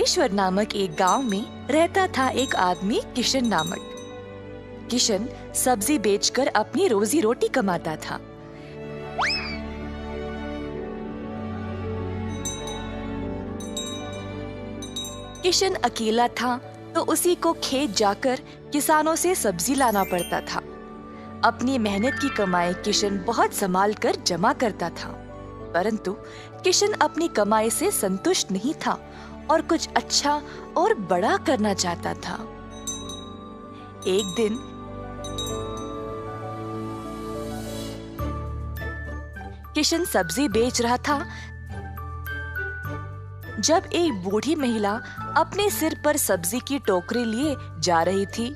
रामेश्वर नामक एक गांव में रहता था एक आदमी किशन नामक। किशन सब्जी बेचकर अपनी रोजी रोटी कमाता था। किशन अकेला था तो उसी को खेत जाकर किसानों से सब्जी लाना पड़ता था। अपनी मेहनत की कमाई किशन बहुत संभाल कर जमा करता था, परंतु किशन अपनी कमाई से संतुष्ट नहीं था और कुछ अच्छा और बड़ा करना चाहता था। एक दिन किशन सब्जी बेच रहा था जब एक बूढ़ी महिला अपने सिर पर सब्जी की टोकरी लिए जा रही थी।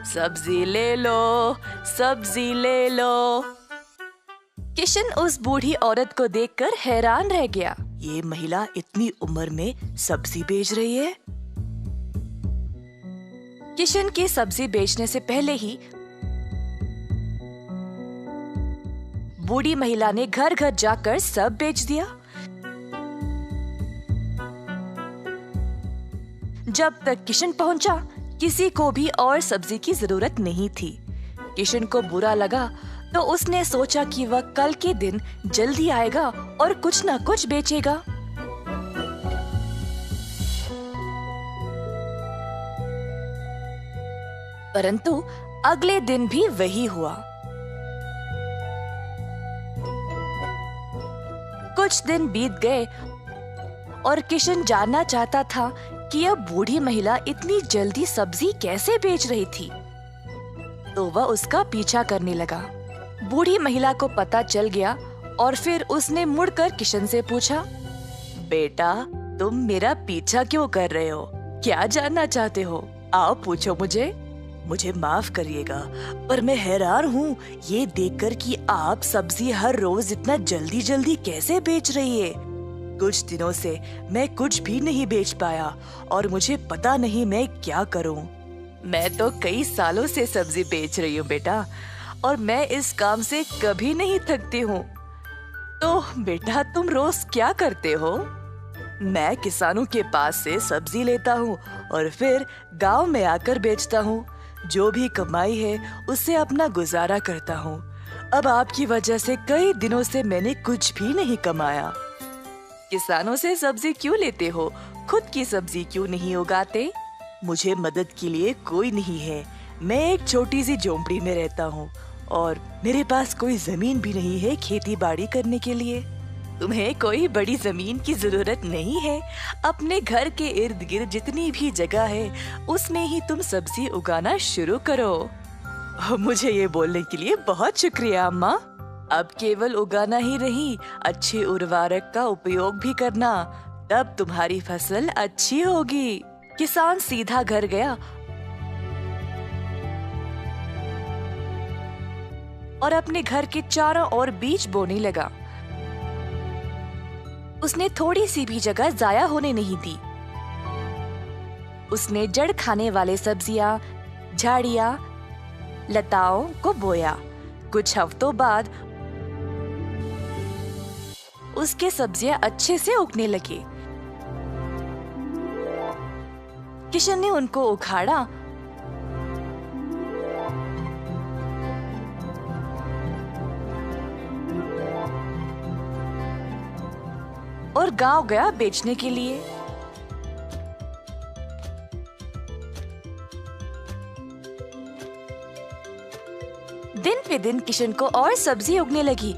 सब्जी ले लो, सब्जी ले लो। किशन उस बूढ़ी औरत को देखकर हैरान रह गया। ये महिला इतनी उम्र में सब्जी बेच रही है। किशन के सब्जी बेचने से पहले ही बूढ़ी महिला ने घर घर जाकर सब बेच दिया। जब तक किशन पहुंचा, किसी को भी और सब्जी की जरूरत नहीं थी। किशन को बुरा लगा तो उसने सोचा कि वह कल के दिन जल्दी आएगा और कुछ न कुछ बेचेगा। परंतु अगले दिन भी वही हुआ। कुछ दिन बीत गए और किशन जानना चाहता था कि यह बूढ़ी महिला इतनी जल्दी सब्जी कैसे बेच रही थी, तो वह उसका पीछा करने लगा। बूढ़ी महिला को पता चल गया और फिर उसने मुड़कर किशन से पूछा, बेटा, तुम मेरा पीछा क्यों कर रहे हो? क्या जानना चाहते हो? आओ पूछो मुझे। मुझे माफ करिएगा, पर मैं हैरान हूँ ये देखकर कि आप सब्जी हर रोज इतना जल्दी जल्दी कैसे बेच रही है। कुछ दिनों से मैं कुछ भी नहीं बेच पाया और मुझे पता नहीं मैं क्या करूं। मैं तो कई सालों से सब्जी बेच रही हूँ बेटा, और मैं इस काम से कभी नहीं थकती हूँ। तो बेटा, तुम रोज क्या करते हो? मैं किसानों के पास से सब्जी लेता हूँ और फिर गांव में आकर बेचता हूँ। जो भी कमाई है उससे अपना गुजारा करता हूँ। अब आपकी वजह से कई दिनों से मैंने कुछ भी नहीं कमाया। किसानों से सब्जी क्यों लेते हो? खुद की सब्जी क्यों नहीं उगाते? मुझे मदद के लिए कोई नहीं है। मैं एक छोटी सी झोंपड़ी में रहता हूँ और मेरे पास कोई जमीन भी नहीं है खेती बाड़ी करने के लिए। तुम्हें कोई बड़ी जमीन की जरूरत नहीं है। अपने घर के इर्द गिर्द जितनी भी जगह है उसमें ही तुम सब्जी उगाना शुरू करो। मुझे ये बोलने के लिए बहुत शुक्रिया अम्मा। अब केवल उगाना ही नहीं, अच्छे उर्वरक का उपयोग भी करना, तब तुम्हारी फसल अच्छी होगी। किसान सीधा घर गया और अपने घर के चारों ओर बीज बोने लगा। उसने थोड़ी सी भी जगह जाया होने नहीं दी। उसने जड़ खाने वाले सब्जियां, झाड़ियां, लताओं को बोया। कुछ हफ्तों बाद उसके सब्जियां अच्छे से उगने लगी। किशन ने उनको उखाड़ा और गांव गया बेचने के लिए। दिन पे दिन किशन को और सब्जी उगने लगी।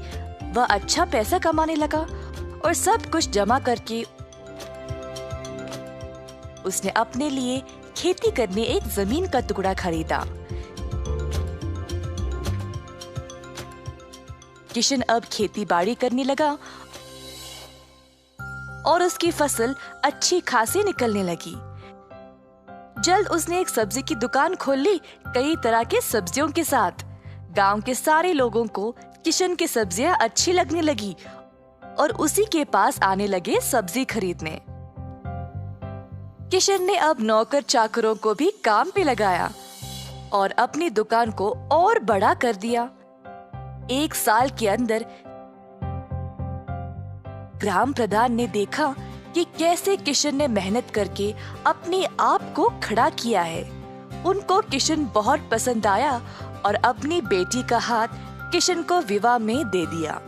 वह अच्छा पैसा कमाने लगा और सब कुछ जमा करके उसने अपने लिए खेती करने एक जमीन का टुकड़ा खरीदा। किशन अब खेती बाड़ी करने लगा और उसकी फसल अच्छी खासी निकलने लगी। जल्द उसने एक सब्जी की दुकान खोल ली, कई तरह के सब्जियों के साथ। गांव के सारे लोगों को किशन की सब्जियां अच्छी लगने लगी और उसी के पास आने लगे सब्जी खरीदने। किशन ने अब नौकर चाकरों को भी काम पे लगाया और अपनी दुकान को और बड़ा कर दिया। एक साल के अंदर ग्राम प्रधान ने देखा कि कैसे किशन ने मेहनत करके अपने आप को खड़ा किया है। उनको किशन बहुत पसंद आया और अपनी बेटी का हाथ किशन को विवाह में दे दिया।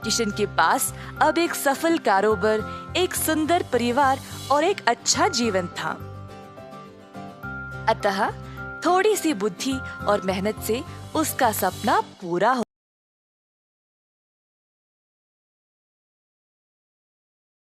किशन के पास अब एक सफल कारोबार, एक सुंदर परिवार और एक अच्छा जीवन था। अतः थोड़ी सी बुद्धि और मेहनत से उसका सपना पूरा हो